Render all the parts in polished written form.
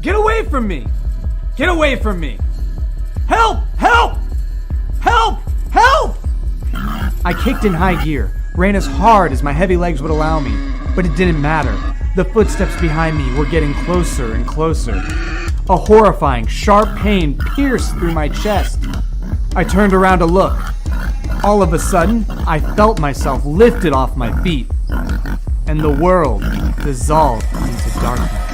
Get away from me! Get away from me! Help! Help! Help! Help! I kicked in high gear, ran as hard as my heavy legs would allow me, but it didn't matter. The footsteps behind me were getting closer and closer. A horrifying, sharp pain pierced through my chest. I turned around to look. All of a sudden, I felt myself lifted off my feet, and the world dissolved into darkness.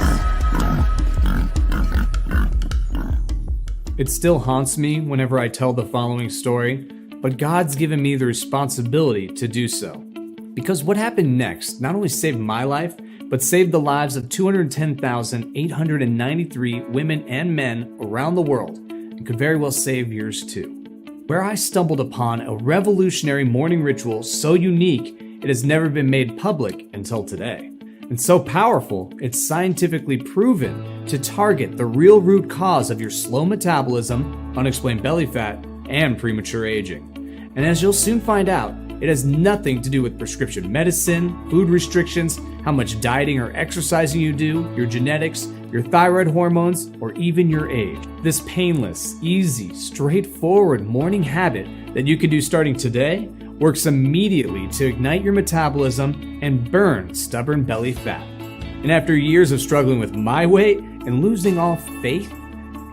It still haunts me whenever I tell the following story, but God's given me the responsibility to do so. Because what happened next not only saved my life, but saved the lives of 210,893 women and men around the world, and could very well save yours too. Where I stumbled upon a revolutionary morning ritual so unique it has never been made public until today. And so powerful, it's scientifically proven to target the real root cause of your slow metabolism, unexplained belly fat, and premature aging. And as you'll soon find out, it has nothing to do with prescription medicine, food restrictions, how much dieting or exercising you do, your genetics, your thyroid hormones, or even your age. This painless, easy, straightforward morning habit that you can do starting today works immediately to ignite your metabolism and burn stubborn belly fat. And after years of struggling with my weight and losing all faith,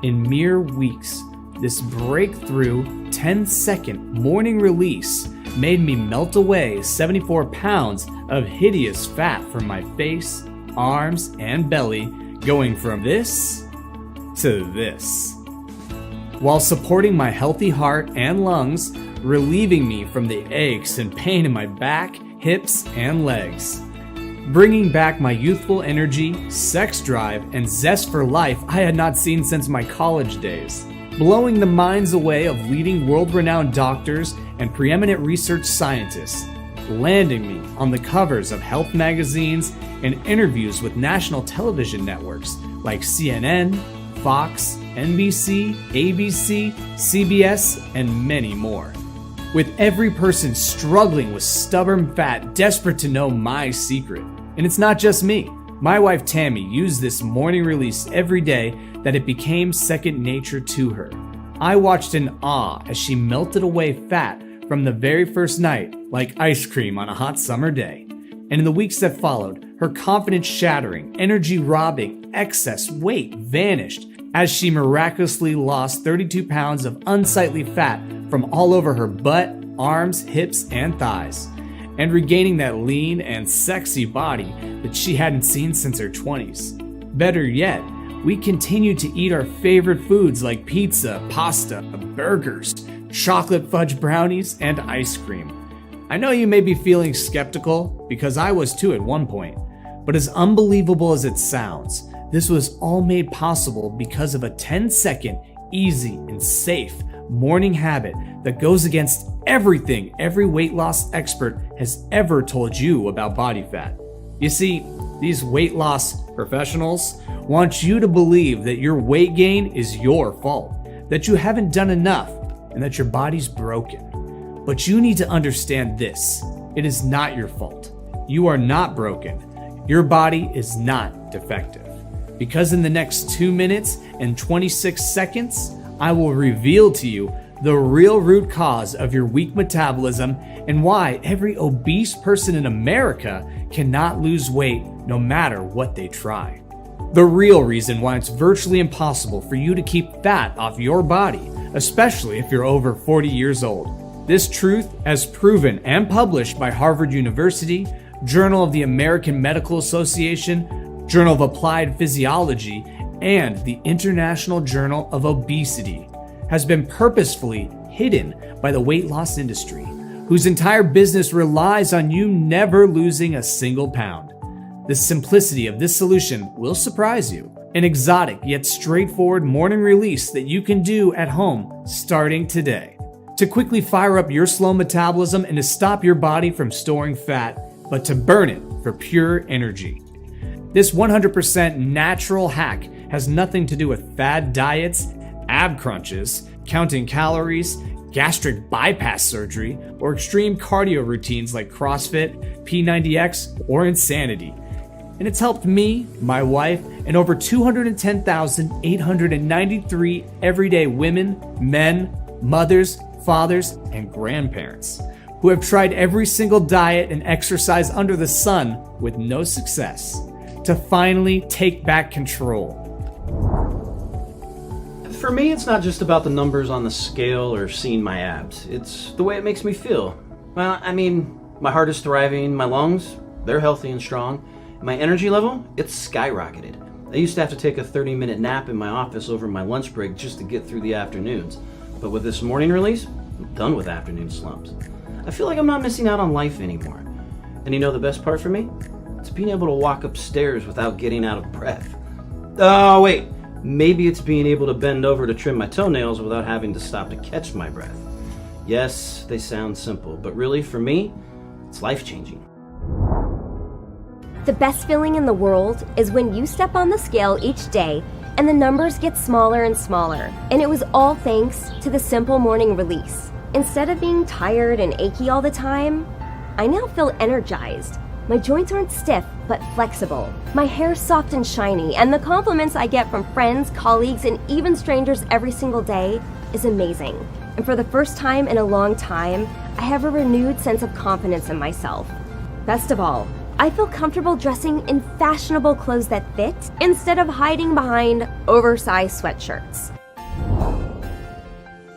in mere weeks, this breakthrough 10-second morning release made me melt away 74 pounds of hideous fat from my face, arms, and belly, going from this to this, while supporting my healthy heart and lungs, relieving me from the aches and pain in my back, hips, and legs, bringing back my youthful energy, sex drive, and zest for life I had not seen since my college days, blowing the minds away of leading world-renowned doctors and preeminent research scientists, landing me on the covers of health magazines and interviews with national television networks like CNN, Fox, NBC, ABC, CBS, and many more. With every person struggling with stubborn fat desperate to know my secret. And it's not just me. My wife Tammy used this morning release every day that it became second nature to her. I watched in awe as she melted away fat from the very first night like ice cream on a hot summer day. And in the weeks that followed, her confidence shattering, energy robbing, excess weight vanished as she miraculously lost 32 pounds of unsightly fat from all over her butt, arms, hips, and thighs, and regaining that lean and sexy body that she hadn't seen since her 20s. Better yet, we continued to eat our favorite foods like pizza, pasta, burgers, chocolate fudge brownies, and ice cream. I know you may be feeling skeptical, because I was too at one point, but as unbelievable as it sounds, this was all made possible because of a 10-second, easy, and safe morning habit that goes against everything every weight loss expert has ever told you about body fat. You see, these weight loss professionals want you to believe that your weight gain is your fault, that you haven't done enough, and that your body's broken. But you need to understand this. It is not your fault. You are not broken. Your body is not defective. Because in the next 2 minutes and 26 seconds, I will reveal to you the real root cause of your weak metabolism and why every obese person in America cannot lose weight no matter what they try. The real reason why it's virtually impossible for you to keep fat off your body, especially if you're over 40 years old. This truth, as proven and published by Harvard University, Journal of the American Medical Association, Journal of Applied Physiology, and the International Journal of Obesity, has been purposefully hidden by the weight loss industry, whose entire business relies on you never losing a single pound. The simplicity of this solution will surprise you. An exotic yet straightforward morning release that you can do at home starting today. To quickly fire up your slow metabolism and to stop your body from storing fat, but to burn it for pure energy. This 100% natural hack has nothing to do with fad diets, ab crunches, counting calories, gastric bypass surgery, or extreme cardio routines like CrossFit, P90X, or insanity. and it's helped me, my wife, and over 210,893 everyday women, men, mothers, fathers, and grandparents who have tried every single diet and exercise under the sun with no success to finally take back control. For me, it's not just about the numbers on the scale or seeing my abs. It's the way it makes me feel. Well, I mean, my heart is thriving, my lungs, they're healthy and strong. My energy level, it's skyrocketed. I used to have to take a 30-minute nap in my office over my lunch break just to get through the afternoons. But with this morning release, I'm done with afternoon slumps. I feel like I'm not missing out on life anymore. And you know the best part for me? It's being able to walk upstairs without getting out of breath. Oh, wait. Maybe it's being able to bend over to trim my toenails without having to stop to catch my breath. Yes, they sound simple, but really, for me, it's life-changing. The best feeling in the world is when you step on the scale each day and the numbers get smaller and smaller. And it was all thanks to the simple morning release. Instead of being tired and achy all the time, I now feel energized. My joints aren't stiff, but flexible. My hair's soft and shiny, and the compliments I get from friends, colleagues, and even strangers every single day is amazing. And for the first time in a long time, I have a renewed sense of confidence in myself. Best of all, I feel comfortable dressing in fashionable clothes that fit instead of hiding behind oversized sweatshirts.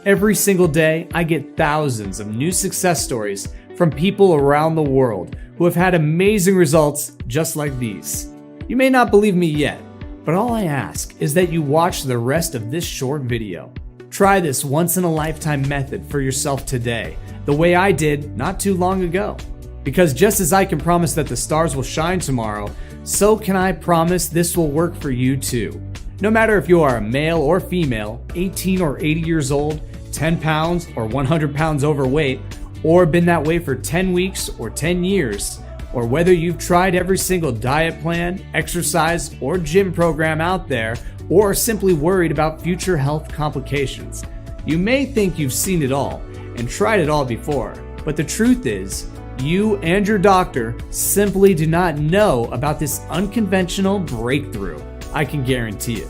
Every single day, I get thousands of new success stories from people around the world who have had amazing results just like these. You may not believe me yet, but all I ask is that you watch the rest of this short video. Try this once-in-a-lifetime method for yourself today, the way I did not too long ago. Because just as I can promise that the stars will shine tomorrow, so can I promise this will work for you too. No matter if you are a male or female, 18 or 80 years old, 10 pounds or 100 pounds overweight, or been that way for 10 weeks or 10 years, or whether you've tried every single diet plan, exercise, or gym program out there, or are simply worried about future health complications. You may think you've seen it all and tried it all before, but the truth is, you and your doctor simply do not know about this unconventional breakthrough. I can guarantee it.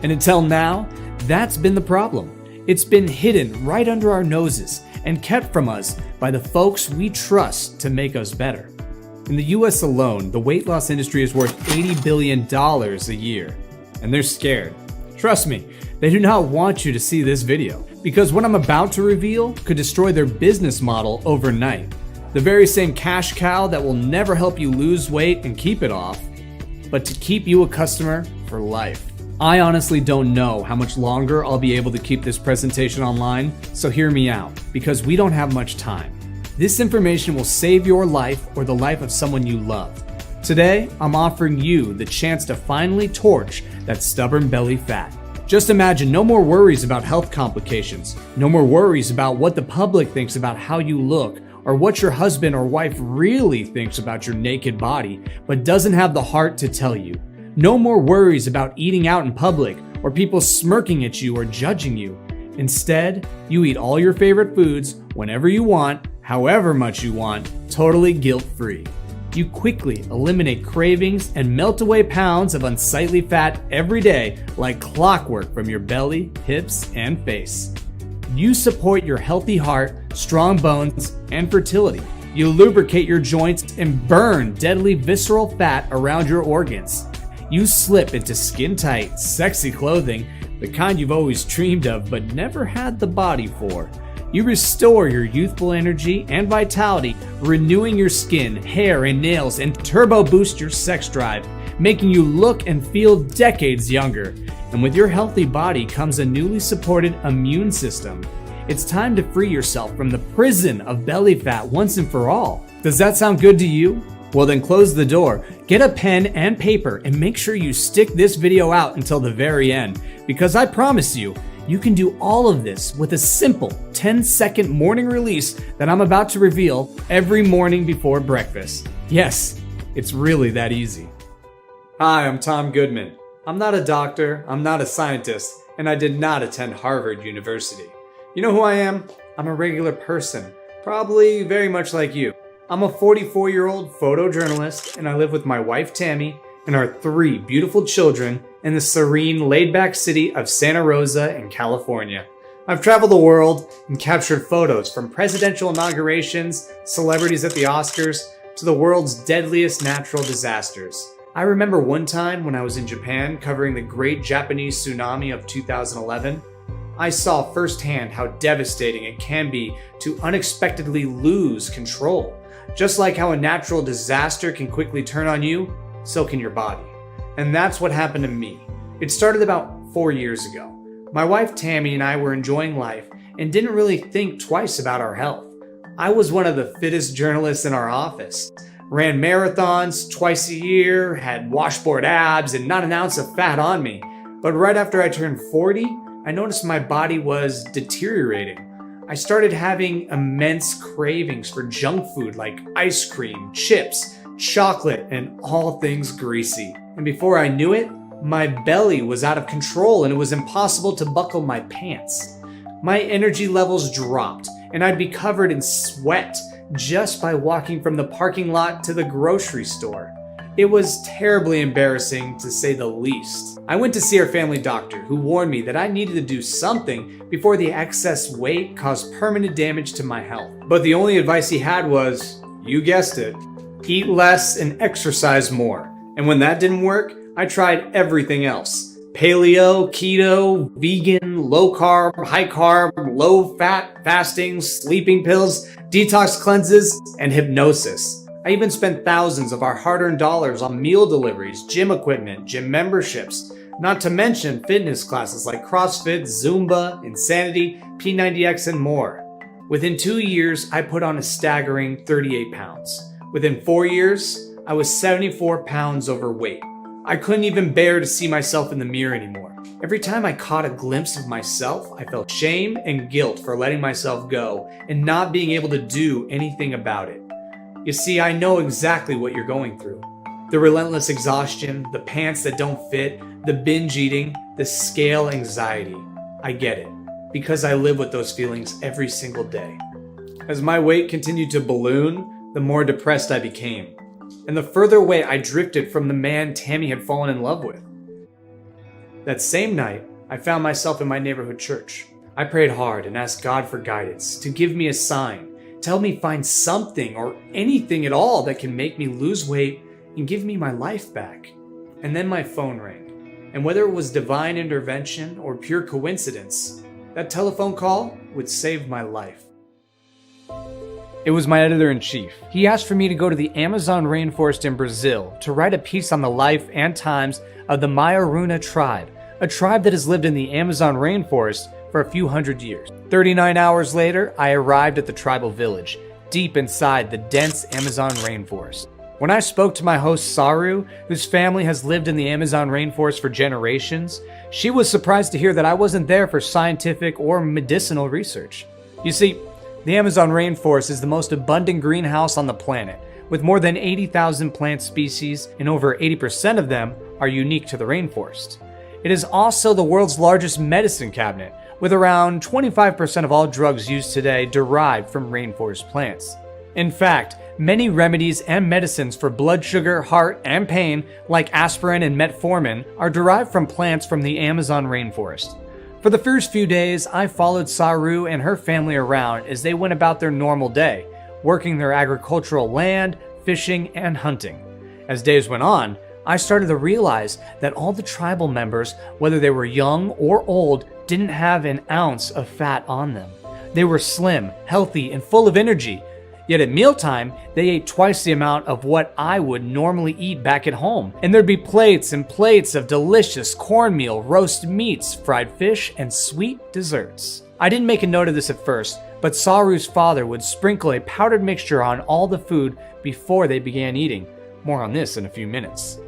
And until now, that's been the problem. It's been hidden right under our noses and kept from us by the folks we trust to make us better. In the US alone, the weight loss industry is worth $80 billion a year, and they're scared. Trust me, they do not want you to see this video, because what I'm about to reveal could destroy their business model overnight. The very same cash cow that will never help you lose weight and keep it off, but to keep you a customer for life. I honestly don't know how much longer I'll be able to keep this presentation online, so hear me out, because we don't have much time. This information will save your life or the life of someone you love. Today, I'm offering you the chance to finally torch that stubborn belly fat. Just imagine no more worries about health complications, no more worries about what the public thinks about how you look, or what your husband or wife really thinks about your naked body, but doesn't have the heart to tell you. No more worries about eating out in public, or people smirking at you or judging you. Instead, you eat all your favorite foods whenever you want, however much you want, totally guilt-free. You quickly eliminate cravings and melt away pounds of unsightly fat every day like clockwork from your belly, hips, and face. You support your healthy heart, strong bones, and fertility. You lubricate your joints and burn deadly visceral fat around your organs. You slip into skin-tight, sexy clothing, the kind you've always dreamed of but never had the body for. You restore your youthful energy and vitality, renewing your skin, hair, and nails, and turbo boost your sex drive, making you look and feel decades younger. And with your healthy body comes a newly supported immune system. It's time to free yourself from the prison of belly fat once and for all. Does that sound good to you? Well then close the door, get a pen and paper, and make sure you stick this video out until the very end, because I promise you, you can do all of this with a simple 10-second morning release that I'm about to reveal every morning before breakfast. Yes, it's really that easy. Hi, I'm Tom Goodman. I'm not a doctor, I'm not a scientist, and I did not attend Harvard University. You know who I am? I'm a regular person, probably very much like you. I'm a 44-year-old photojournalist, and I live with my wife Tammy, and our 3 beautiful children in the serene, laid-back city of Santa Rosa in California. I've traveled the world and captured photos from presidential inaugurations, celebrities at the Oscars, to the world's deadliest natural disasters. I remember one time when I was in Japan covering the Great Japanese Tsunami of 2011, I saw firsthand how devastating it can be to unexpectedly lose control. Just like how a natural disaster can quickly turn on you, so can your body. And that's what happened to me. It started about 4 years ago. My wife Tammy and I were enjoying life and didn't really think twice about our health. I was one of the fittest journalists in our office. Ran marathons twice a year, had washboard abs, and not an ounce of fat on me. But right after I turned 40, I noticed my body was deteriorating. I started having immense cravings for junk food like ice cream, chips, chocolate, and all things greasy. And before I knew it, my belly was out of control and it was impossible to buckle my pants. My energy levels dropped and I'd be covered in sweat just by walking from the parking lot to the grocery store. It was terribly embarrassing to say the least. I went to see our family doctor who warned me that I needed to do something before the excess weight caused permanent damage to my health. But the only advice he had was, you guessed it, eat less and exercise more. And when that didn't work, I tried everything else. Paleo, keto, vegan, low carb, high carb, low fat, fasting, sleeping pills, detox cleanses, and hypnosis. I even spent thousands of our hard-earned dollars on meal deliveries, gym equipment, gym memberships, not to mention fitness classes like CrossFit, Zumba, Insanity, P90X, and more. Within 2 years, I put on a staggering 38 pounds. Within 4 years, I was 74 pounds overweight. I couldn't even bear to see myself in the mirror anymore. Every time I caught a glimpse of myself, I felt shame and guilt for letting myself go and not being able to do anything about it. You see, I know exactly what you're going through. The relentless exhaustion, the pants that don't fit, the binge eating, the scale anxiety. I get it, because I live with those feelings every single day. As my weight continued to balloon, the more depressed I became. And the further away I drifted from the man Tammy had fallen in love with. That same night, I found myself in my neighborhood church. I prayed hard and asked God for guidance, to give me a sign, to help me find something or anything at all that can make me lose weight and give me my life back. And then my phone rang. And whether it was divine intervention or pure coincidence, that telephone call would save my life. It was my editor-in-chief. He asked for me to go to the Amazon rainforest in Brazil to write a piece on the life and times of the Maiaruna tribe, a tribe that has lived in the Amazon rainforest for a few hundred years. 39 hours later, I arrived at the tribal village, deep inside the dense Amazon rainforest. When I spoke to my host Saru, whose family has lived in the Amazon rainforest for generations, she was surprised to hear that I wasn't there for scientific or medicinal research. You see, the Amazon rainforest is the most abundant greenhouse on the planet, with more than 80,000 plant species, and over 80% of them are unique to the rainforest. It is also the world's largest medicine cabinet, with around 25% of all drugs used today derived from rainforest plants. In fact, many remedies and medicines for blood sugar, heart, and pain, like aspirin and metformin, are derived from plants from the Amazon rainforest. For the first few days, I followed Saru and her family around as they went about their normal day, working their agricultural land, fishing, and hunting. As days went on, I started to realize that all the tribal members, whether they were young or old, didn't have an ounce of fat on them. They were slim, healthy, and full of energy. Yet at mealtime, they ate twice the amount of what I would normally eat back at home. And there'd be plates and plates of delicious cornmeal, roast meats, fried fish, and sweet desserts. I didn't make a note of this at first, but Saru's father would sprinkle a powdered mixture on all the food before they began eating. More on this in a few minutes.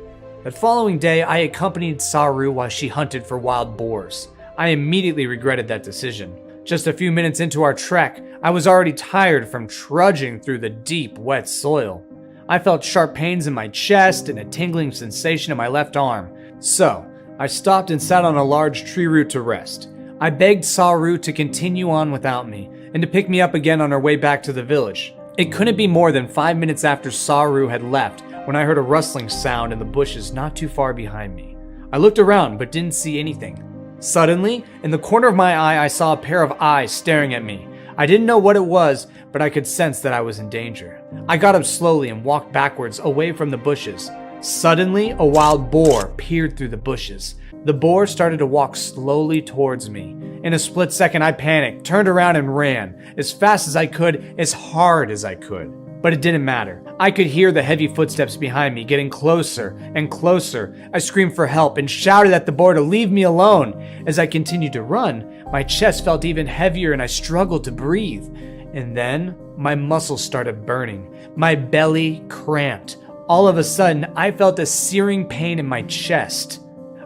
That following day, I accompanied Saru while she hunted for wild boars. I immediately regretted that decision. Just a few minutes into our trek, I was already tired from trudging through the deep, wet soil. I felt sharp pains in my chest and a tingling sensation in my left arm. So, I stopped and sat on a large tree root to rest. I begged Saru to continue on without me and to pick me up again on our way back to the village. It couldn't be more than 5 minutes after Saru had left when I heard a rustling sound in the bushes not too far behind me. I looked around but didn't see anything. Suddenly, in the corner of my eye, I saw a pair of eyes staring at me. I didn't know what it was, but I could sense that I was in danger. I got up slowly and walked backwards away from the bushes. Suddenly, a wild boar peered through the bushes. The boar started to walk slowly towards me. In a split second, I panicked, turned around and ran, as fast as I could, as hard as I could. But it didn't matter. I could hear the heavy footsteps behind me getting closer and closer. I screamed for help and shouted at the boar to leave me alone. As I continued to run, my chest felt even heavier and I struggled to breathe. And then, my muscles started burning. My belly cramped. All of a sudden, I felt a searing pain in my chest.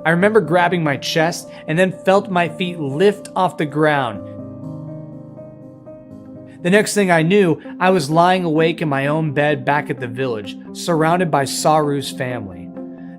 I remember grabbing my chest and then felt my feet lift off the ground. The next thing I knew, I was lying awake in my own bed back at the village, surrounded by Saru's family.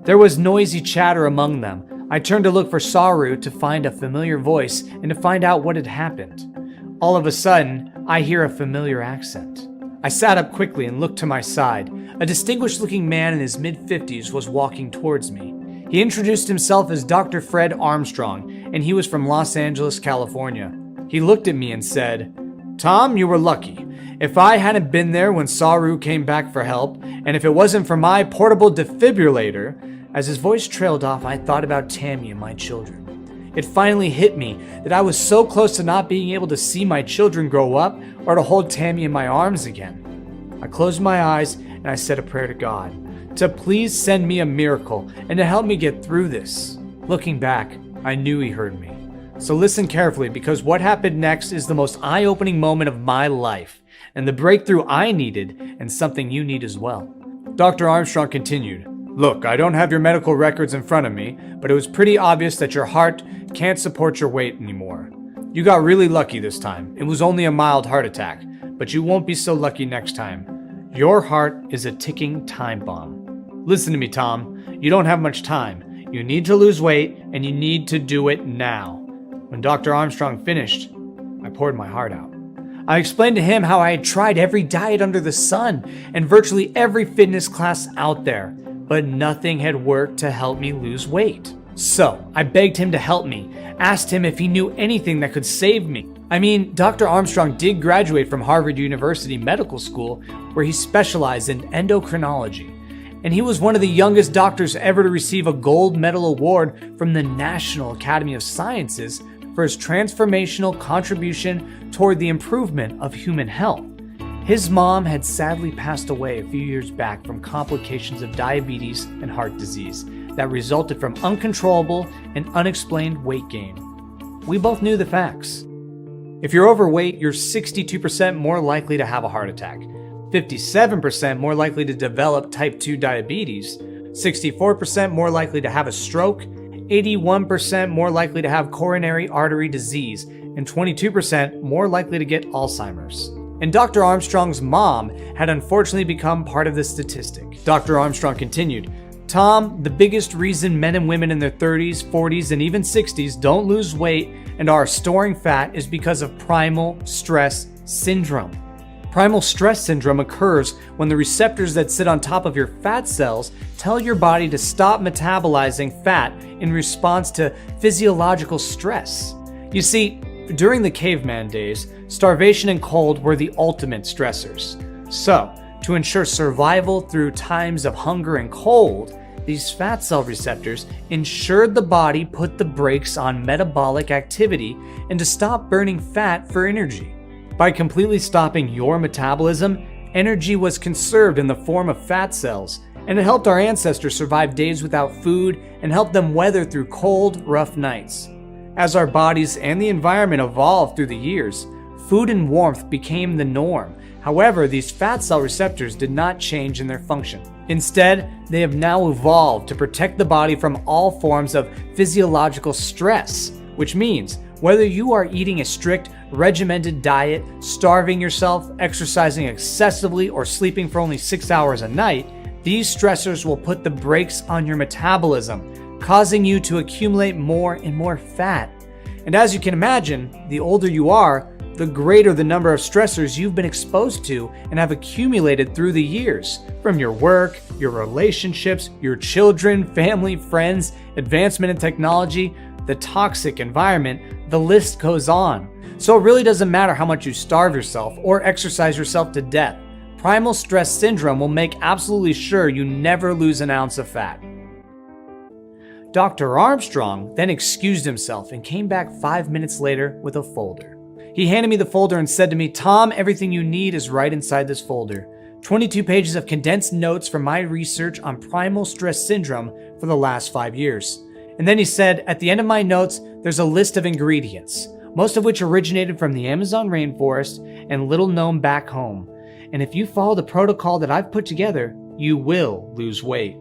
There was noisy chatter among them. I turned to look for Saru to find a familiar voice and to find out what had happened. All of a sudden, I hear a familiar accent. I sat up quickly and looked to my side. A distinguished-looking man in his mid-50s was walking towards me. He introduced himself as Dr. Fred Armstrong, and he was from Los Angeles, California. He looked at me and said, "Tom, you were lucky. If I hadn't been there when Saru came back for help, and if it wasn't for my portable defibrillator," as his voice trailed off, I thought about Tammy and my children. It finally hit me that I was so close to not being able to see my children grow up or to hold Tammy in my arms again. I closed my eyes and I said a prayer to God to please send me a miracle and to help me get through this. Looking back, I knew he heard me. So listen carefully, because what happened next is the most eye-opening moment of my life, and the breakthrough I needed, and something you need as well. Dr. Armstrong continued, "Look, I don't have your medical records in front of me, but it was pretty obvious that your heart can't support your weight anymore. You got really lucky this time. It was only a mild heart attack, but you won't be so lucky next time. Your heart is a ticking time bomb. Listen to me, Tom. You don't have much time. You need to lose weight, and you need to do it now." When Dr. Armstrong finished, I poured my heart out. I explained to him how I had tried every diet under the sun and virtually every fitness class out there, but nothing had worked to help me lose weight. So I begged him to help me, asked him if he knew anything that could save me. I mean, Dr. Armstrong did graduate from Harvard University Medical School, where he specialized in endocrinology. And he was one of the youngest doctors ever to receive a gold medal award from the National Academy of Sciences for his transformational contribution toward the improvement of human health. His mom had sadly passed away a few years back from complications of diabetes and heart disease that resulted from uncontrollable and unexplained weight gain. We both knew the facts. If you're overweight, you're 62% more likely to have a heart attack, 57% more likely to develop type 2 diabetes, 64% more likely to have a stroke, 81% more likely to have coronary artery disease, and 22% more likely to get Alzheimer's. And Dr. Armstrong's mom had unfortunately become part of the statistic. Dr. Armstrong continued, "Tom, the biggest reason men and women in their 30s, 40s, and even 60s don't lose weight and are storing fat is because of primal stress syndrome. Primal stress syndrome occurs when the receptors that sit on top of your fat cells tell your body to stop metabolizing fat in response to physiological stress. You see, during the caveman days, starvation and cold were the ultimate stressors. So, to ensure survival through times of hunger and cold, these fat cell receptors ensured the body put the brakes on metabolic activity and to stop burning fat for energy. By completely stopping your metabolism, energy was conserved in the form of fat cells, and it helped our ancestors survive days without food and helped them weather through cold, rough nights. As our bodies and the environment evolved through the years, food and warmth became the norm. However, these fat cell receptors did not change in their function. Instead, they have now evolved to protect the body from all forms of physiological stress, which means whether you are eating a strict, regimented diet, starving yourself, exercising excessively, or sleeping for only 6 hours a night, these stressors will put the brakes on your metabolism, causing you to accumulate more and more fat. And as you can imagine, the older you are, the greater the number of stressors you've been exposed to and have accumulated through the years, from your work, your relationships, your children, family, friends, advancement in technology, the toxic environment, the list goes on. So it really doesn't matter how much you starve yourself or exercise yourself to death. Primal stress syndrome will make absolutely sure you never lose an ounce of fat. Dr. Armstrong then excused himself and came back 5 minutes later with a folder. He handed me the folder and said to me, "Tom, everything you need is right inside this folder. 22 pages of condensed notes from my research on primal stress syndrome for the last 5 years. And then he said, at the end of my notes, there's a list of ingredients, most of which originated from the Amazon rainforest and little known back home. And if you follow the protocol that I've put together, you will lose weight."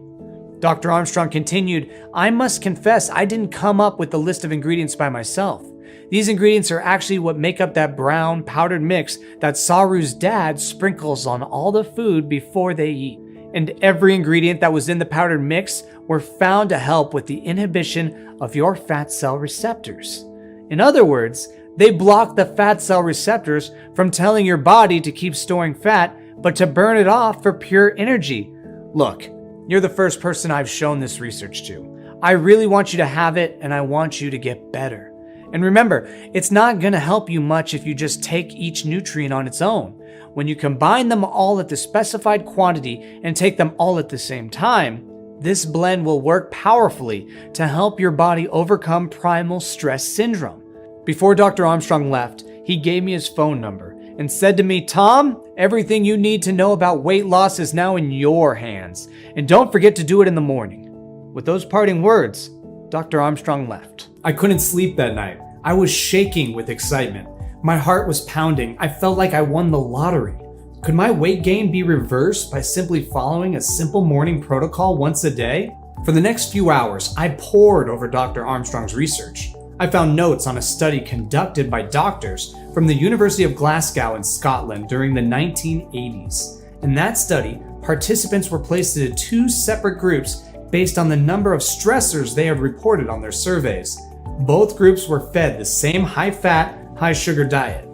Dr. Armstrong continued, "I must confess I didn't come up with the list of ingredients by myself. These ingredients are actually what make up that brown powdered mix that Saru's dad sprinkles on all the food before they eat. And every ingredient that was in the powdered mix were found to help with the inhibition of your fat cell receptors. In other words, they block the fat cell receptors from telling your body to keep storing fat, but to burn it off for pure energy. Look, you're the first person I've shown this research to. I really want you to have it, and I want you to get better. And remember, it's not going to help you much if you just take each nutrient on its own. When you combine them all at the specified quantity and take them all at the same time, this blend will work powerfully to help your body overcome primal stress syndrome." Before Dr. Armstrong left, he gave me his phone number and said to me, "Tom, everything you need to know about weight loss is now in your hands, and don't forget to do it in the morning." With those parting words, Dr. Armstrong left. I couldn't sleep that night. I was shaking with excitement. My heart was pounding. I felt like I won the lottery. Could my weight gain be reversed by simply following a simple morning protocol once a day? For the next few hours, I pored over Dr. Armstrong's research. I found notes on a study conducted by doctors from the University of Glasgow in Scotland during the 1980s. In that study, participants were placed into 2 separate groups based on the number of stressors they had reported on their surveys. Both groups were fed the same high-fat, high-sugar diet.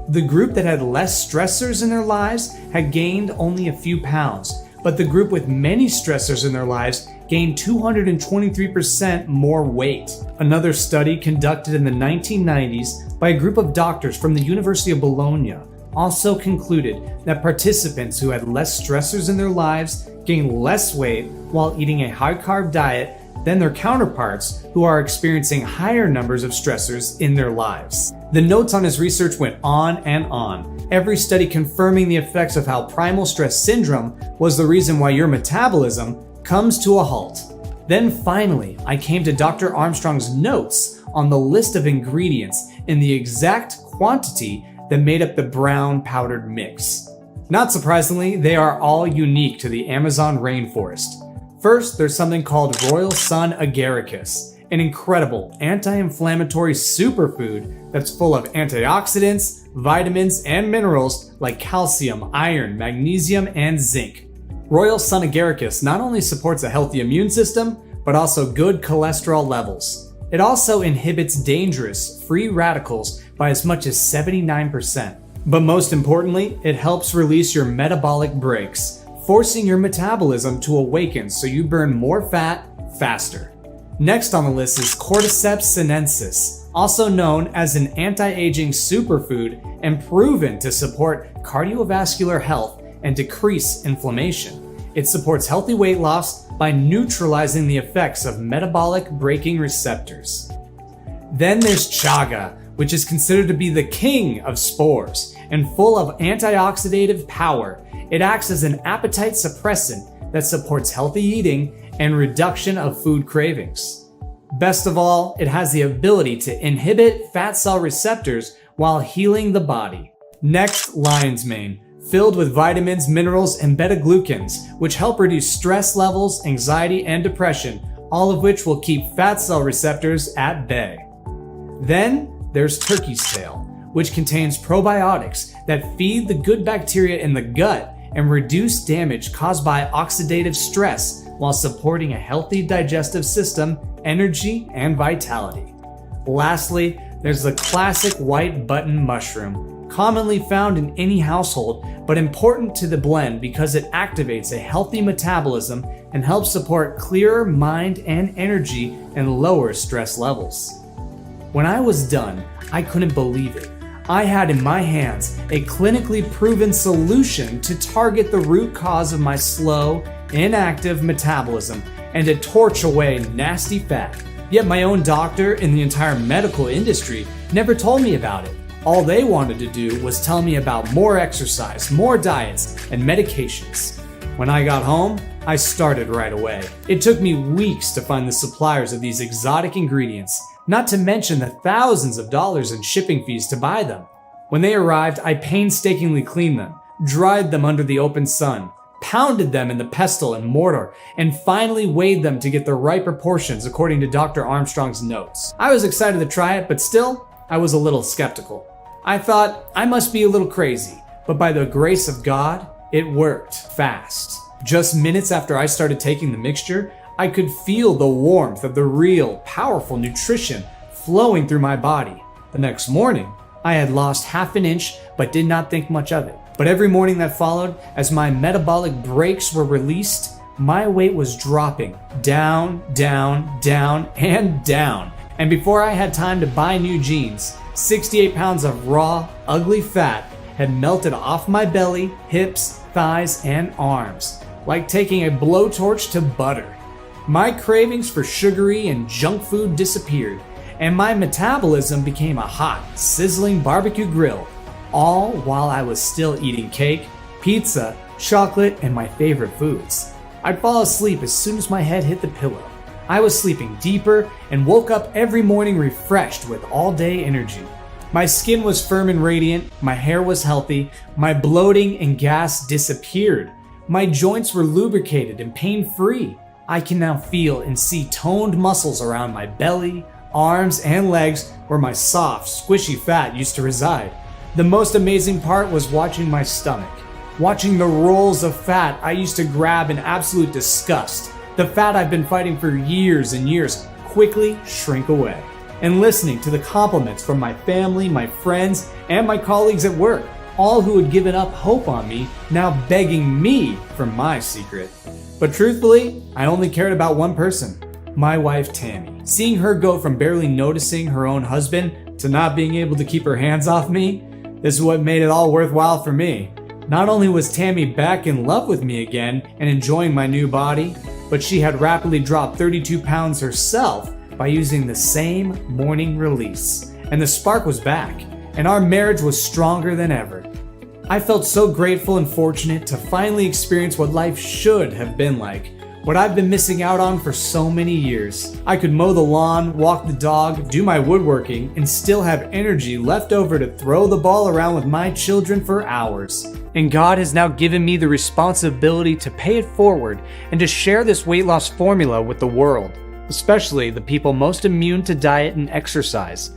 The group that had less stressors in their lives had gained only a few pounds, but the group with many stressors in their lives gained 223% more weight. Another study conducted in the 1990s by a group of doctors from the University of Bologna also concluded that participants who had less stressors in their lives gained less weight while eating a high-carb diet than their counterparts who are experiencing higher numbers of stressors in their lives. The notes on his research went on and on, every study confirming the effects of how primal stress syndrome was the reason why your metabolism comes to a halt. Then finally, I came to Dr. Armstrong's notes on the list of ingredients in the exact quantity that made up the brown powdered mix. Not surprisingly, they are all unique to the Amazon rainforest. First, there's something called Royal Sun agaricus, an incredible anti-inflammatory superfood that's full of antioxidants, vitamins, and minerals like calcium, iron, magnesium, and zinc. Royal Sun agaricus not only supports a healthy immune system, but also good cholesterol levels. It also inhibits dangerous free radicals by as much as 79%. But most importantly, it helps release your metabolic brakes, forcing your metabolism to awaken so you burn more fat faster. Next on the list is Cordyceps sinensis, also known as an anti-aging superfood and proven to support cardiovascular health and decrease inflammation. It supports healthy weight loss by neutralizing the effects of metabolic braking receptors. Then there's chaga, which is considered to be the king of spores and full of antioxidative power. It acts as an appetite suppressant that supports healthy eating and reduction of food cravings. Best of all, it has the ability to inhibit fat cell receptors while healing the body. Next, lion's mane, filled with vitamins, minerals, and beta-glucans, which help reduce stress levels, anxiety, and depression, all of which will keep fat cell receptors at bay. Then there's turkey's tail, which contains probiotics that feed the good bacteria in the gut and reduce damage caused by oxidative stress while supporting a healthy digestive system, energy, and vitality. Lastly, There's the classic white button mushroom, commonly found in any household, but important to the blend because it activates a healthy metabolism and helps support clearer mind and energy and lower stress levels. When I was done, I couldn't believe it. I had in my hands a clinically proven solution to target the root cause of my slow, inactive metabolism and to torch away nasty fat. Yet my own doctor and the entire medical industry never told me about it. All they wanted to do was tell me about more exercise, more diets, and medications. When I got home, I started right away. It took me weeks to find the suppliers of these exotic ingredients, not to mention the thousands of dollars in shipping fees to buy them. When they arrived, I painstakingly cleaned them, dried them under the open sun, pounded them in the pestle and mortar, and finally weighed them to get the right proportions according to Dr. Armstrong's notes. I was excited to try it, but still, I was a little skeptical. I thought I must be a little crazy, but by the grace of God, it worked fast. Just minutes after I started taking the mixture, I could feel the warmth of the real, powerful nutrition flowing through my body. The next morning, I had lost half an inch, but did not think much of it. But every morning that followed, as my metabolic brakes were released, my weight was dropping down, down, down, and down. And before I had time to buy new jeans, 68 pounds of raw, ugly fat had melted off my belly, hips, thighs, and arms, like taking a blowtorch to butter. My cravings for sugary and junk food disappeared, and my metabolism became a hot, sizzling barbecue grill, all while I was still eating cake, pizza, chocolate, and my favorite foods. I'd fall asleep as soon as my head hit the pillow. I was sleeping deeper and woke up every morning refreshed with all-day energy. My skin was firm and radiant, my hair was healthy, my bloating and gas disappeared. My joints were lubricated and pain-free. I can now feel and see toned muscles around my belly, arms, and legs where my soft, squishy fat used to reside. The most amazing part was watching my stomach. Watching the rolls of fat I used to grab in absolute disgust. The fat I've been fighting for years and years quickly shrink away. And listening to the compliments from my family, my friends, and my colleagues at work, all who had given up hope on me, now begging me for my secret. But truthfully, I only cared about one person, my wife Tammy. Seeing her go from barely noticing her own husband to not being able to keep her hands off me, this is what made it all worthwhile for me. Not only was Tammy back in love with me again and enjoying my new body, but she had rapidly dropped 32 pounds herself by using the same morning release. And the spark was back, and our marriage was stronger than ever. I felt so grateful and fortunate to finally experience what life should have been like, what I've been missing out on for so many years. I could mow the lawn, walk the dog, do my woodworking, and still have energy left over to throw the ball around with my children for hours. And God has now given me the responsibility to pay it forward and to share this weight loss formula with the world, especially the people most immune to diet and exercise.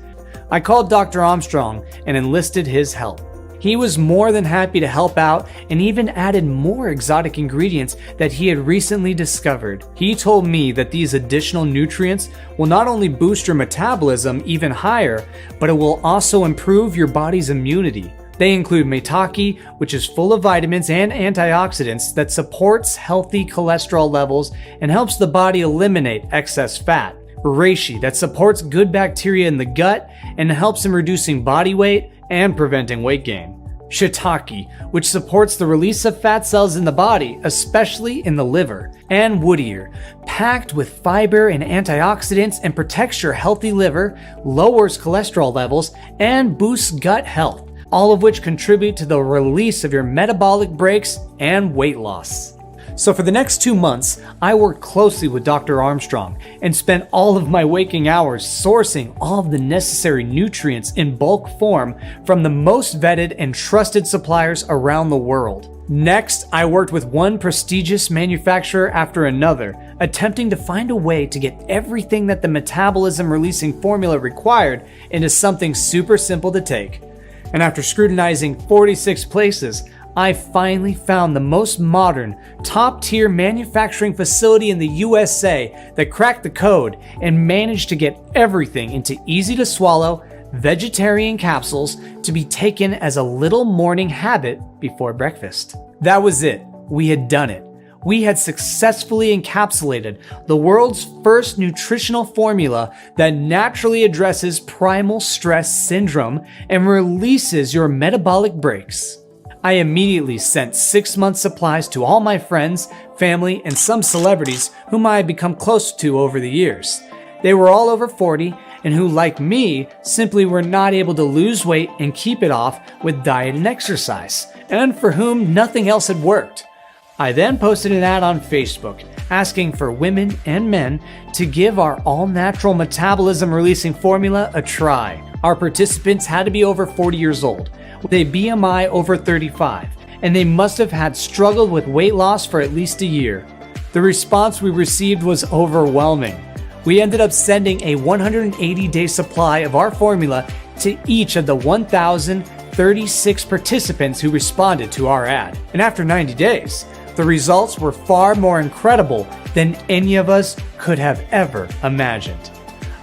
I called Dr. Armstrong and enlisted his help. He was more than happy to help out and even added more exotic ingredients that he had recently discovered. He told me that these additional nutrients will not only boost your metabolism even higher, but it will also improve your body's immunity. They include maitake, which is full of vitamins and antioxidants that supports healthy cholesterol levels and helps the body eliminate excess fat. Reishi, that supports good bacteria in the gut and helps in reducing body weight and preventing weight gain. Shiitake, which supports the release of fat cells in the body, especially in the liver. And wood ear, packed with fiber and antioxidants and protects your healthy liver, lowers cholesterol levels, and boosts gut health, all of which contribute to the release of your metabolic brakes and weight loss. So for the next 2 months, I worked closely with Dr. Armstrong and spent all of my waking hours sourcing all of the necessary nutrients in bulk form from the most vetted and trusted suppliers around the world. Next, I worked with one prestigious manufacturer after another, attempting to find a way to get everything that the metabolism releasing formula required into something super simple to take. And after scrutinizing 46 places, I finally found the most modern, top-tier manufacturing facility in the USA that cracked the code and managed to get everything into easy-to-swallow, vegetarian capsules to be taken as a little morning habit before breakfast. That was it. We had done it. We had successfully encapsulated the world's first nutritional formula that naturally addresses primal stress syndrome and releases your metabolic brakes. I immediately sent 6-month supplies to all my friends, family, and some celebrities whom I had become close to over the years. They were all over 40 and who, like me, simply were not able to lose weight and keep it off with diet and exercise, and for whom nothing else had worked. I then posted an ad on Facebook asking for women and men to give our all-natural metabolism releasing formula a try. Our participants had to be over 40 years old, with a BMI over 35, and they must have had struggled with weight loss for at least a year. The response we received was overwhelming. We ended up sending a 180-day supply of our formula to each of the 1,036 participants who responded to our ad. And after 90 days, the results were far more incredible than any of us could have ever imagined.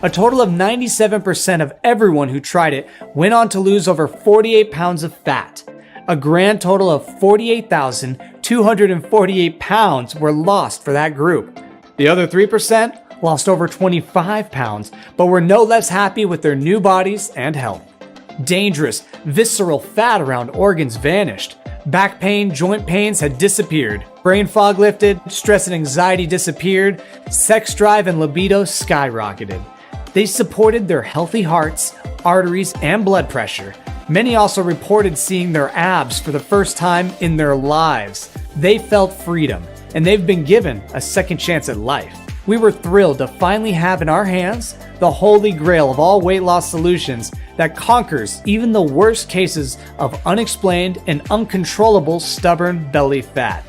A total of 97% of everyone who tried it went on to lose over 48 pounds of fat. A grand total of 48,248 pounds were lost for that group. The other 3% lost over 25 pounds, but were no less happy with their new bodies and health. Dangerous, visceral fat around organs vanished. Back pain, joint pains had disappeared. Brain fog lifted, stress and anxiety disappeared. Sex drive and libido skyrocketed. They supported their healthy hearts, arteries, and blood pressure. Many also reported seeing their abs for the first time in their lives. They felt freedom, and they've been given a second chance at life. We were thrilled to finally have in our hands the holy grail of all weight loss solutions that conquers even the worst cases of unexplained and uncontrollable stubborn belly fat.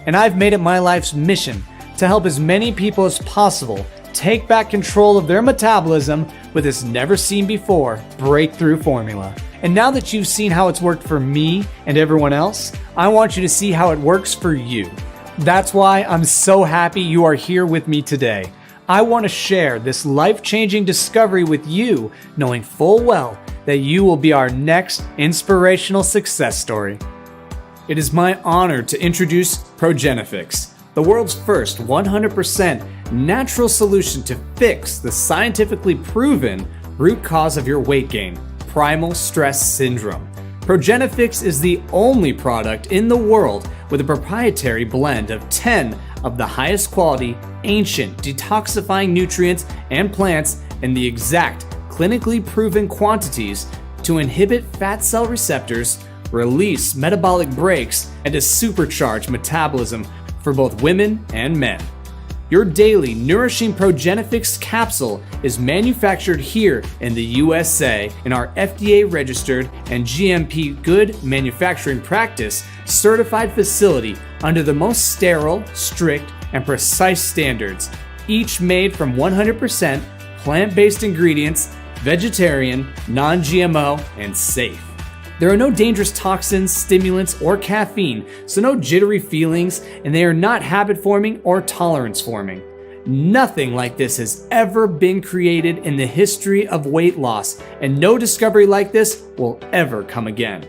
And I've made it my life's mission to help as many people as possible take back control of their metabolism with this never-seen-before breakthrough formula. And now that you've seen how it's worked for me and everyone else, I want you to see how it works for you. That's why I'm so happy you are here with me today. I want to share this life-changing discovery with you, knowing full well that you will be our next inspirational success story. It is my honor to introduce Progenifix, the world's first 100% natural solution to fix the scientifically proven root cause of your weight gain, primal stress syndrome. Progenifix is the only product in the world with a proprietary blend of 10 of the highest quality, ancient, detoxifying nutrients and plants in the exact clinically proven quantities to inhibit fat cell receptors, release metabolic brakes, and to supercharge metabolism for both women and men. Your daily nourishing Progenifix capsule is manufactured here in the USA in our FDA registered and GMP good manufacturing practice certified facility under the most sterile, strict, and precise standards, each made from 100% plant-based ingredients, vegetarian, non-GMO, and safe. There are no dangerous toxins, stimulants, or caffeine, so no jittery feelings, and they are not habit-forming or tolerance-forming. Nothing like this has ever been created in the history of weight loss, and no discovery like this will ever come again.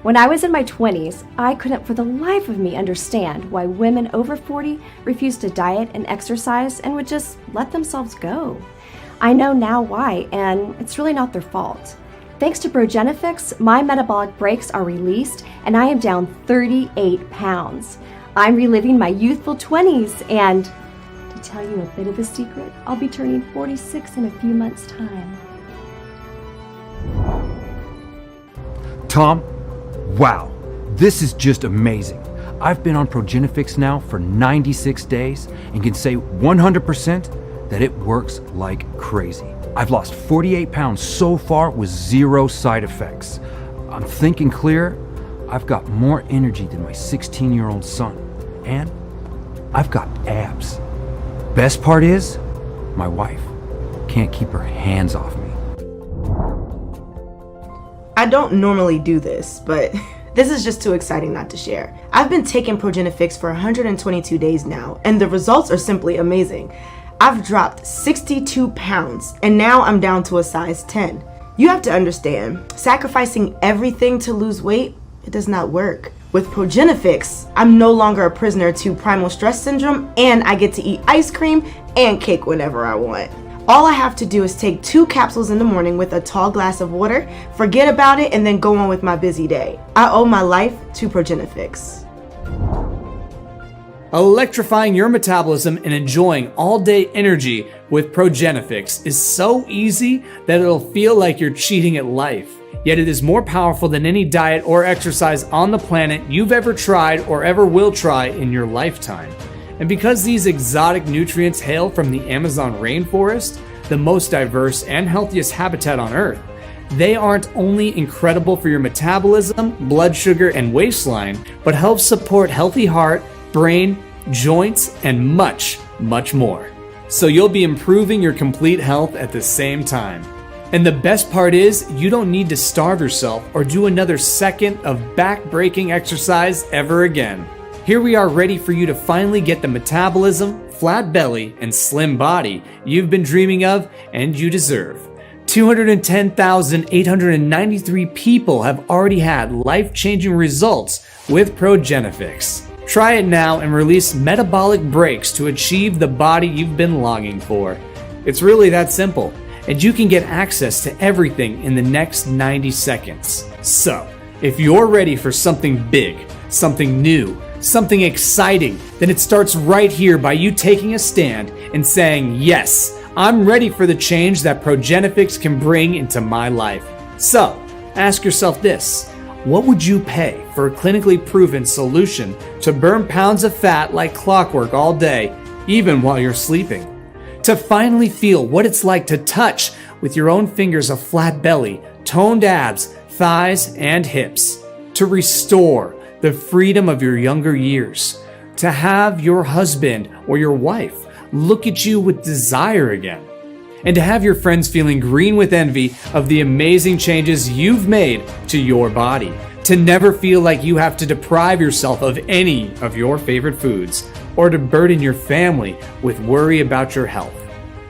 When I was in my 20s, I couldn't for the life of me understand why women over 40 refused to diet and exercise and would just let themselves go. I know now why, and it's really not their fault. Thanks to Progenifix, my metabolic brakes are released, and I am down 38 pounds. I'm reliving my youthful 20s, and to tell you a bit of a secret, I'll be turning 46 in a few months' time. Tom, wow, this is just amazing. I've been on Progenifix now for 96 days and can say 100% that it works like crazy. I've lost 48 pounds so far with zero side effects. I'm thinking clear. I've got more energy than my 16-year-old son. And I've got abs. Best part is, my wife can't keep her hands off me. I don't normally do this, but this is just too exciting not to share. I've been taking Progenifix for 122 days now, and the results are simply amazing. I've dropped 62 pounds and now I'm down to a size 10. You have to understand, sacrificing everything to lose weight, it does not work. With Progenifix, I'm no longer a prisoner to primal stress syndrome, and I get to eat ice cream and cake whenever I want. All I have to do is take 2 capsules in the morning with a tall glass of water, forget about it, and then go on with my busy day. I owe my life to Progenifix. Electrifying your metabolism and enjoying all-day energy with Progenifix is so easy that it'll feel like you're cheating at life. Yet it is more powerful than any diet or exercise on the planet you've ever tried or ever will try in your lifetime. And because these exotic nutrients hail from the Amazon rainforest, the most diverse and healthiest habitat on Earth, they aren't only incredible for your metabolism, blood sugar, and waistline, but help support healthy heart, brain, joints, and much, much more. So you'll be improving your complete health at the same time. And the best part is, you don't need to starve yourself or do another second of back-breaking exercise ever again. Here we are ready for you to finally get the metabolism, flat belly, and slim body you've been dreaming of and you deserve. 210,893 people have already had life-changing results with Progenifix. Try it now and release metabolic breaks to achieve the body you've been longing for. It's really that simple, and you can get access to everything in the next 90 seconds. So, if you're ready for something big, something new, something exciting, then it starts right here by you taking a stand and saying, yes, I'm ready for the change that Progenifix can bring into my life. So, ask yourself this. What would you pay for a clinically proven solution to burn pounds of fat like clockwork all day, even while you're sleeping? To finally feel what it's like to touch with your own fingers a flat belly, toned abs, thighs, and hips. To restore the freedom of your younger years. To have your husband or your wife look at you with desire again. And to have your friends feeling green with envy of the amazing changes you've made to your body. To never feel like you have to deprive yourself of any of your favorite foods, or to burden your family with worry about your health.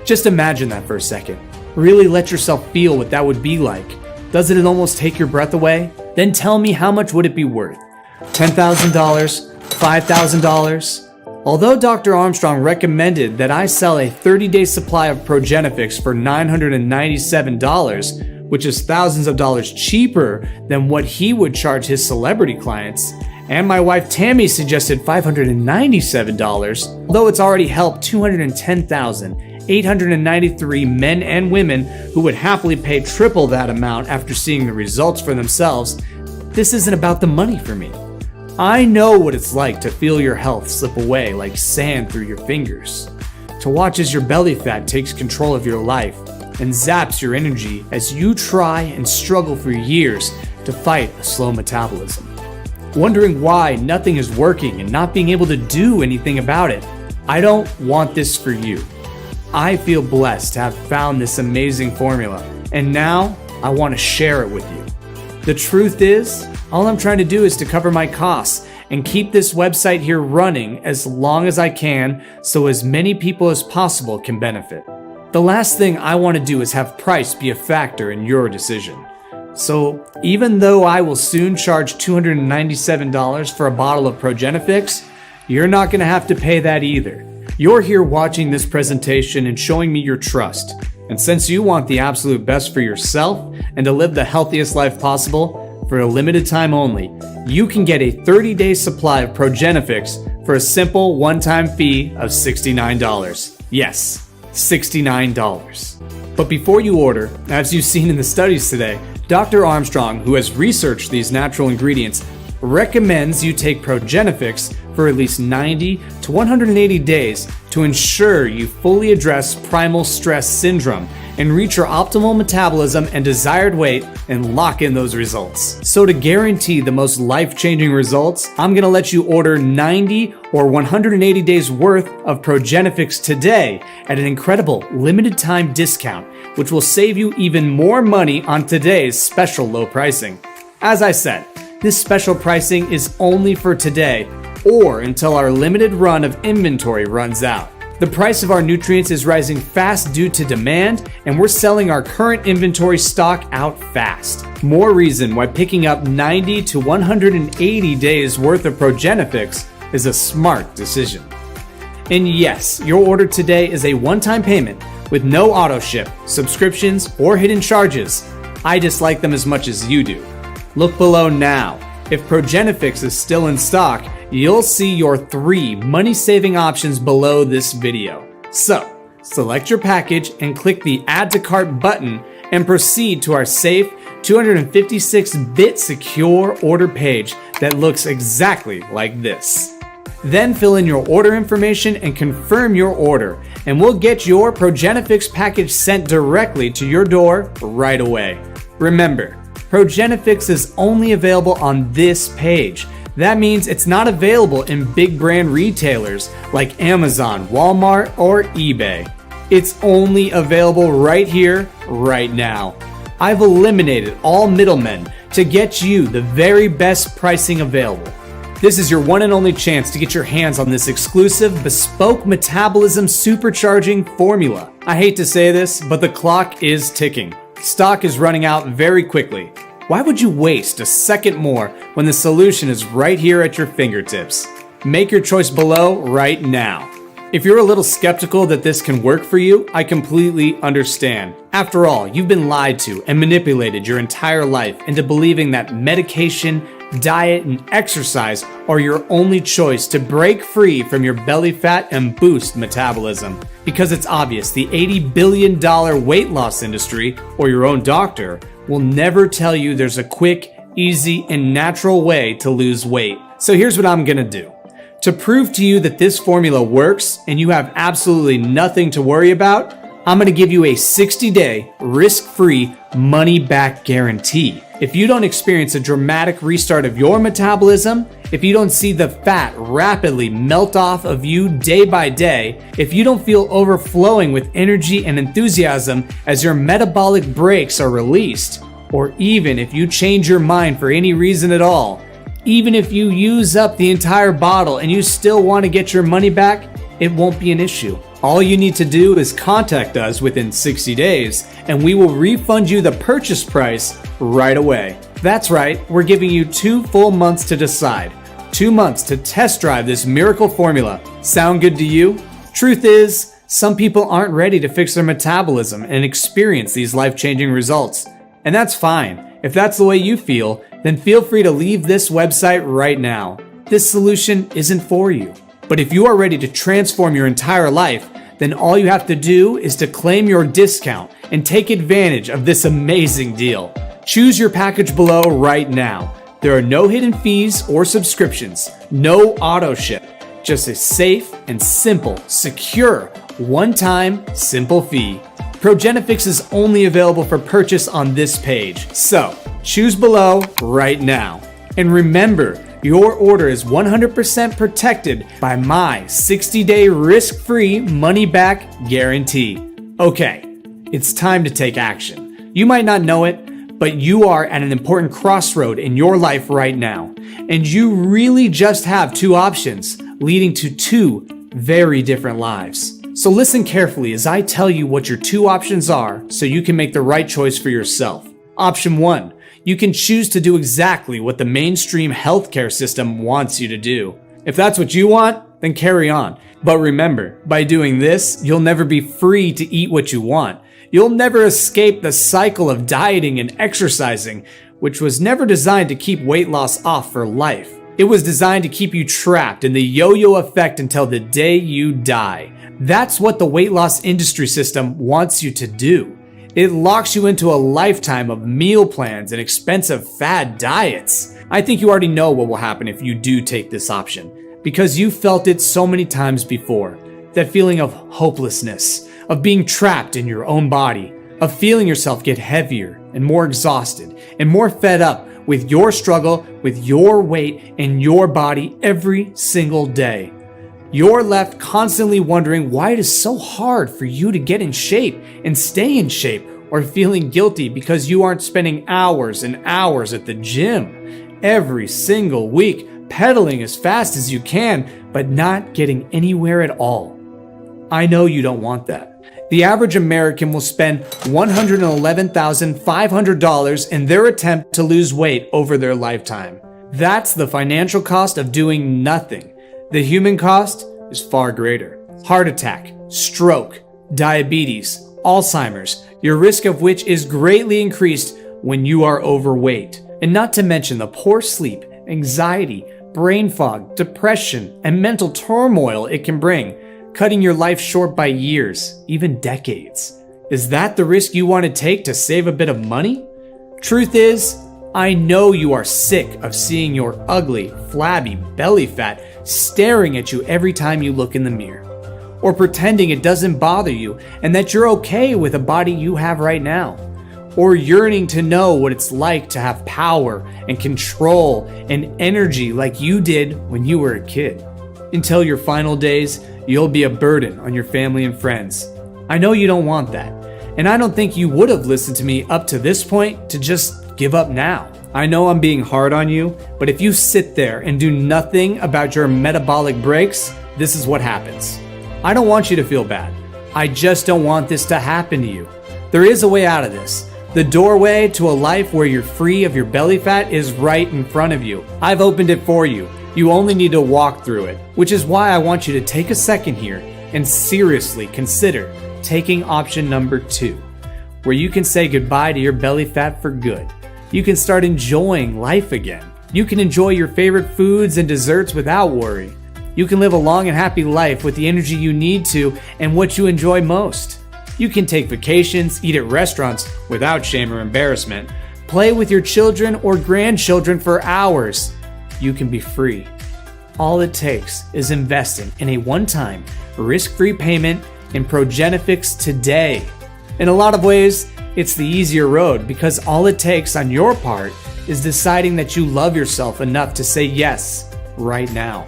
Just imagine that for a second. Really let yourself feel what that would be like. Doesn't it almost take your breath away? Then tell me, how much would it be worth? $10,000? $5,000? Although Dr. Armstrong recommended that I sell a 30-day supply of Progenifix for $997, which is thousands of dollars cheaper than what he would charge his celebrity clients, and my wife Tammy suggested $597, although it's already helped 210,893 men and women who would happily pay triple that amount after seeing the results for themselves, this isn't about the money for me. I know what it's like to feel your health slip away like sand through your fingers. To watch as your belly fat takes control of your life and zaps your energy as you try and struggle for years to fight a slow metabolism. Wondering why nothing is working and not being able to do anything about it. I don't want this for you. I feel blessed to have found this amazing formula, and now I want to share it with you. The truth is, all I'm trying to do is to cover my costs and keep this website here running as long as I can so as many people as possible can benefit. The last thing I want to do is have price be a factor in your decision. So even though I will soon charge $297 for a bottle of Progenifix, you're not going to have to pay that either. You're here watching this presentation and showing me your trust. And since you want the absolute best for yourself and to live the healthiest life possible, for a limited time only, you can get a 30-day supply of Progenifix for a simple one-time fee of $69. Yes, $69. But before you order, as you've seen in the studies today, Dr. Armstrong, who has researched these natural ingredients, recommends you take Progenifix for at least 90 to 180 days to ensure you fully address primal stress syndrome and reach your optimal metabolism and desired weight and lock in those results. So to guarantee the most life-changing results, I'm gonna let you order 90 or 180 days worth of Progenifix today at an incredible limited time discount, which will save you even more money on today's special low pricing. As I said, this special pricing is only for today or until our limited run of inventory runs out. The price of our nutrients is rising fast due to demand, and we're selling our current inventory stock out fast. More reason why picking up 90 to 180 days worth of Progenifix is a smart decision. And yes, your order today is a one-time payment with no auto ship, subscriptions, or hidden charges. I dislike them as much as you do. Look below now. If Progenifix is still in stock, you'll see your 3 money-saving options below this video. So, select your package and click the Add to Cart button and proceed to our safe 256-bit secure order page that looks exactly like this. Then fill in your order information and confirm your order, and we'll get your Progenifix package sent directly to your door right away. Remember, Progenifix is only available on this page. That means it's not available in big brand retailers like Amazon, Walmart, or eBay. It's only available right here, right now. I've eliminated all middlemen to get you the very best pricing available. This is your one and only chance to get your hands on this exclusive, bespoke metabolism supercharging formula. I hate to say this, but the clock is ticking. Stock is running out very quickly. Why would you waste a second more when the solution is right here at your fingertips? Make your choice below right now. If you're a little skeptical that this can work for you, I completely understand. After all, you've been lied to and manipulated your entire life into believing that medication, diet, and exercise are your only choice to break free from your belly fat and boost metabolism. Because it's obvious the $80 billion weight loss industry, or your own doctor, will never tell you there's a quick, easy, and natural way to lose weight. So here's what I'm gonna do. To prove to you that this formula works and you have absolutely nothing to worry about, I'm gonna give you a 60-day, risk-free, money-back guarantee. If you don't experience a dramatic restart of your metabolism, if you don't see the fat rapidly melt off of you day by day, if you don't feel overflowing with energy and enthusiasm as your metabolic brakes are released, or even if you change your mind for any reason at all, even if you use up the entire bottle and you still want to get your money back, it won't be an issue. All you need to do is contact us within 60 days and we will refund you the purchase price right away. That's right, we're giving you 2 full months to decide. 2 months to test drive this miracle formula. Sound good to you? Truth is, some people aren't ready to fix their metabolism and experience these life-changing results. And that's fine. If that's the way you feel, then feel free to leave this website right now. This solution isn't for you. But if you are ready to transform your entire life, then all you have to do is to claim your discount and take advantage of this amazing deal. Choose your package below right now. There are no hidden fees or subscriptions, no auto ship, just a safe and simple, secure, one-time, simple fee. Progenifix is only available for purchase on this page, so choose below right now. And remember, your order is 100% protected by my 60-day risk-free money-back guarantee. Okay, it's time to take action. You might not know it, but you are at an important crossroad in your life right now, and you really just have 2 options, leading to 2 very different lives. So listen carefully as I tell you what your 2 options are so you can make the right choice for yourself. Option 1. You can choose to do exactly what the mainstream healthcare system wants you to do. If that's what you want, then carry on. But remember, by doing this, you'll never be free to eat what you want. You'll never escape the cycle of dieting and exercising, which was never designed to keep weight loss off for life. It was designed to keep you trapped in the yo-yo effect until the day you die. That's what the weight loss industry system wants you to do. It locks you into a lifetime of meal plans and expensive fad diets. I think you already know what will happen if you do take this option, because you felt it so many times before. That feeling of hopelessness, of being trapped in your own body, of feeling yourself get heavier and more exhausted and more fed up with your struggle with your weight and your body every single day. You're left constantly wondering why it is so hard for you to get in shape and stay in shape, or feeling guilty because you aren't spending hours and hours at the gym every single week, pedaling as fast as you can, but not getting anywhere at all. I know you don't want that. The average American will spend $111,500 in their attempt to lose weight over their lifetime. That's the financial cost of doing nothing. The human cost is far greater. Heart attack, stroke, diabetes, Alzheimer's, your risk of which is greatly increased when you are overweight. And not to mention the poor sleep, anxiety, brain fog, depression, and mental turmoil it can bring, cutting your life short by years, even decades. Is that the risk you want to take to save a bit of money? Truth is, I know you are sick of seeing your ugly, flabby belly fat staring at you every time you look in the mirror, or pretending it doesn't bother you and that you're okay with the body you have right now, or yearning to know what it's like to have power and control and energy like you did when you were a kid. Until your final days, you'll be a burden on your family and friends. I know you don't want that, and I don't think you would have listened to me up to this point to just give up now. I know I'm being hard on you, but if you sit there and do nothing about your metabolic breaks, this is what happens. I don't want you to feel bad. I just don't want this to happen to you. There is a way out of this. The doorway to a life where you're free of your belly fat is right in front of you. I've opened it for you. You only need to walk through it, which is why I want you to take a second here and seriously consider taking option number 2, where you can say goodbye to your belly fat for good. You can start enjoying life again. You can enjoy your favorite foods and desserts without worry. You can live a long and happy life with the energy you need to and what you enjoy most. You can take vacations, eat at restaurants without shame or embarrassment, play with your children or grandchildren for hours. You can be free. All it takes is investing in a one-time, risk-free payment in Progenifix today. In a lot of ways, it's the easier road because all it takes on your part is deciding that you love yourself enough to say yes right now.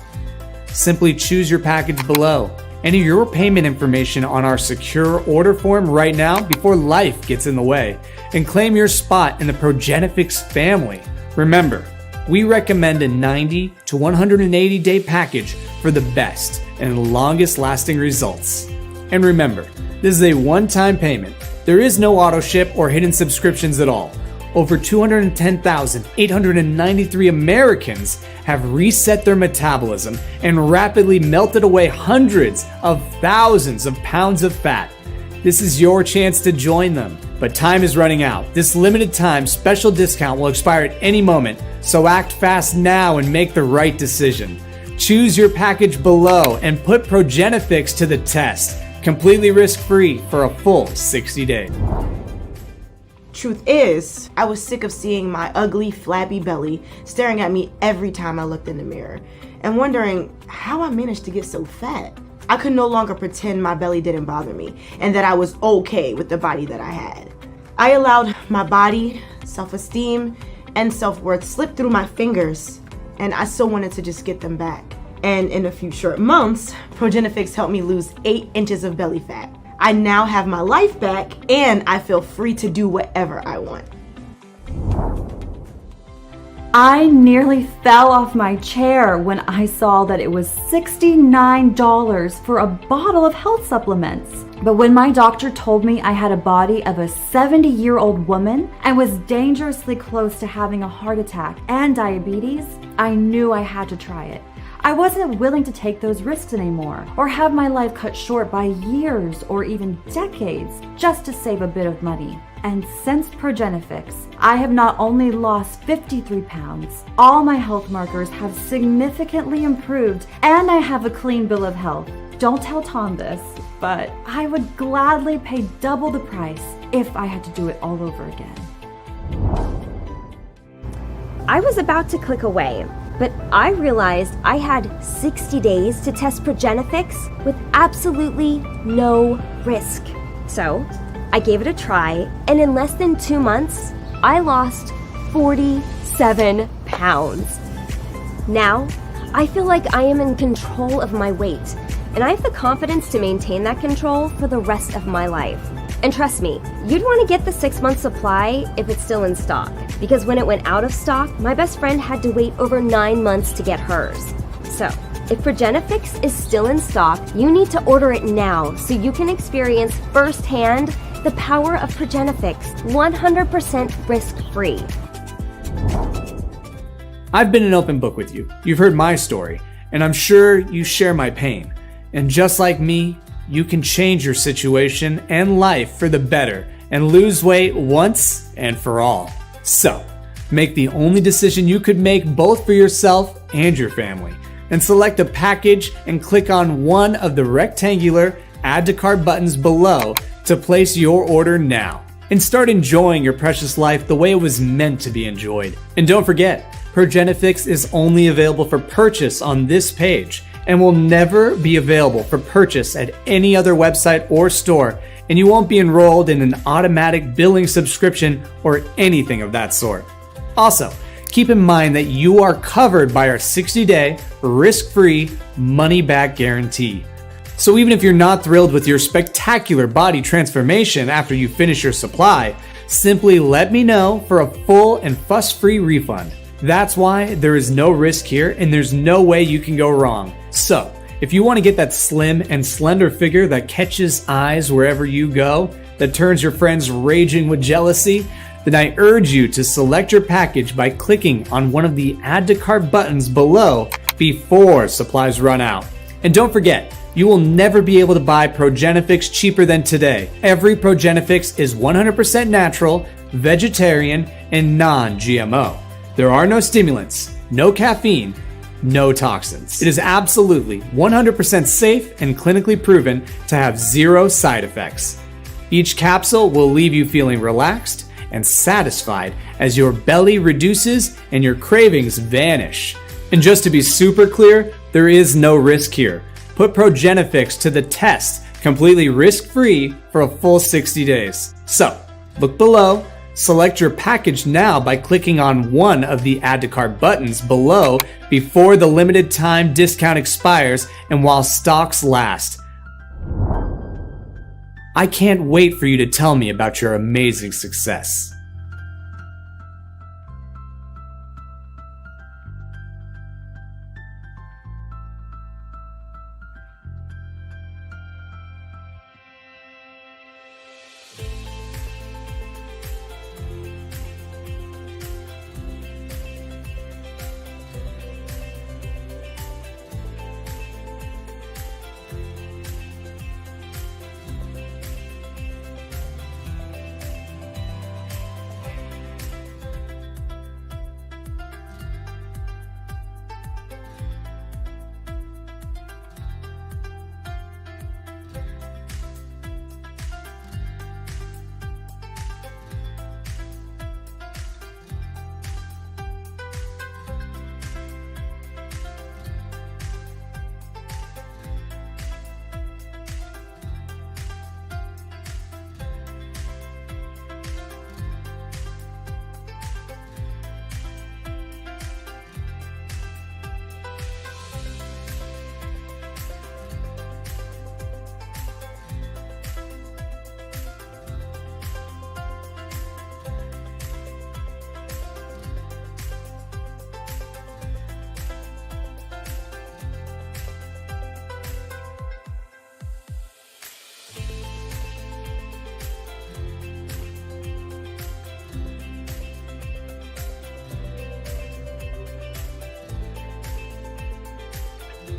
Simply choose your package below. Enter your payment information on our secure order form right now before life gets in the way, and claim your spot in the Progenifix family. Remember, we recommend a 90 to 180 day package for the best and longest lasting results. And remember, this is a one-time payment. There is no auto ship or hidden subscriptions at all. Over 210,893 Americans have reset their metabolism and rapidly melted away hundreds of thousands of pounds of fat. This is your chance to join them, but time is running out. This limited time special discount will expire at any moment, so act fast now and make the right decision. Choose your package below and put Progenifix to the test, completely risk-free for a full 60 days. Truth is, I was sick of seeing my ugly, flabby belly staring at me every time I looked in the mirror, and wondering how I managed to get so fat. I could no longer pretend my belly didn't bother me, and that I was okay with the body that I had. I allowed my body, self-esteem, and self-worth slip through my fingers, and I so wanted to just get them back. And in a few short months, Progenifix helped me lose 8 inches of belly fat. I now have my life back, and I feel free to do whatever I want. I nearly fell off my chair when I saw that it was $69 for a bottle of health supplements. But when my doctor told me I had a body of a 70-year-old woman and was dangerously close to having a heart attack and diabetes, I knew I had to try it. I wasn't willing to take those risks anymore, or have my life cut short by years or even decades just to save a bit of money. And since Progenifix, I have not only lost 53 pounds, all my health markers have significantly improved, and I have a clean bill of health. Don't tell Tom this, but I would gladly pay double the price if I had to do it all over again. I was about to click away, but I realized I had 60 days to test Progenifix with absolutely no risk. So I gave it a try, and in less than 2 months, I lost 47 pounds. Now, I feel like I am in control of my weight, and I have the confidence to maintain that control for the rest of my life. And trust me, you'd want to get the 6-month supply if it's still in stock, because when it went out of stock, my best friend had to wait over 9 months to get hers. So, If Progenifix is still in stock, you need to order it now so you can experience firsthand the power of Progenifix, 100% risk-free. I've been an open book with you. You've heard my story, and I'm sure you share my pain. And just like me, you can change your situation and life for the better and lose weight once and for all. So, make the only decision you could make both for yourself and your family, and select a package and click on one of the rectangular Add to Cart buttons below to place your order now and start enjoying your precious life the way it was meant to be enjoyed. And don't forget, Progenifix is only available for purchase on this page and will never be available for purchase at any other website or store, and you won't be enrolled in an automatic billing subscription or anything of that sort. Also, keep in mind that you are covered by our 60-day, risk-free, money-back guarantee. So even if you're not thrilled with your spectacular body transformation after you finish your supply, simply let me know for a full and fuss-free refund. That's why there is no risk here and there's no way you can go wrong. So, if you want to get that slim and slender figure that catches eyes wherever you go, that turns your friends raging with jealousy, then I urge you to select your package by clicking on one of the Add to Cart buttons below before supplies run out. And don't forget, you will never be able to buy Progenifix cheaper than today. Every Progenifix is 100% natural, vegetarian, and non-GMO. There are no stimulants, no caffeine, no toxins. It is absolutely 100% safe and clinically proven to have zero side effects. Each capsule will leave you feeling relaxed and satisfied as your belly reduces and your cravings vanish. And just to be super clear, there is no risk here. Put Progenifix to the test, completely risk-free for a full 60 days. So, look below, select your package now by clicking on one of the Add to Cart buttons below before the limited time discount expires and while stocks last. I can't wait for you to tell me about your amazing success.